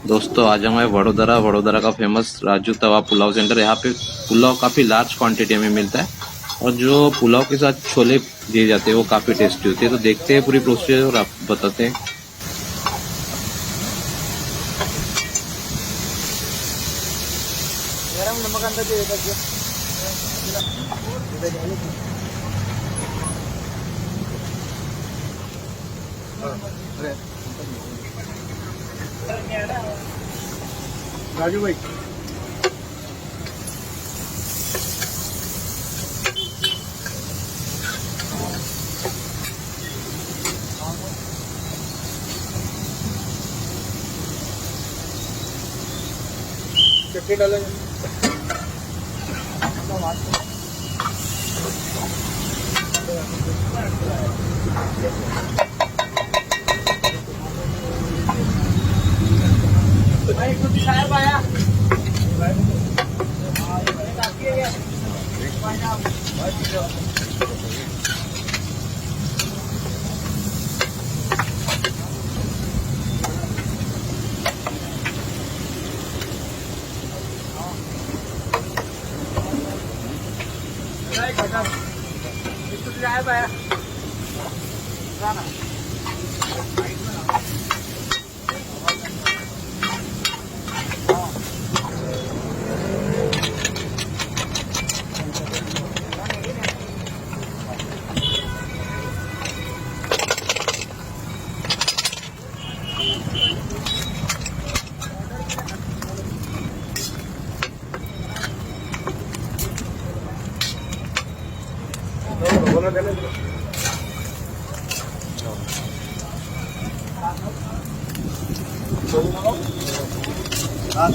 दोस्तों आज हमें वडोदरा का फेमस राजू तवा पुलाव सेंटर। यहाँ पे पुलाव काफ़ी लार्ज क्वांटिटी में मिलता है और जो पुलाव के साथ छोले दिए जाते हैं वो काफ़ी टेस्टी होते हैं। तो देखते हैं पूरी प्रोसीजर और आप बताते हैं। राजू भाई चटनी डालेंगे। हाँ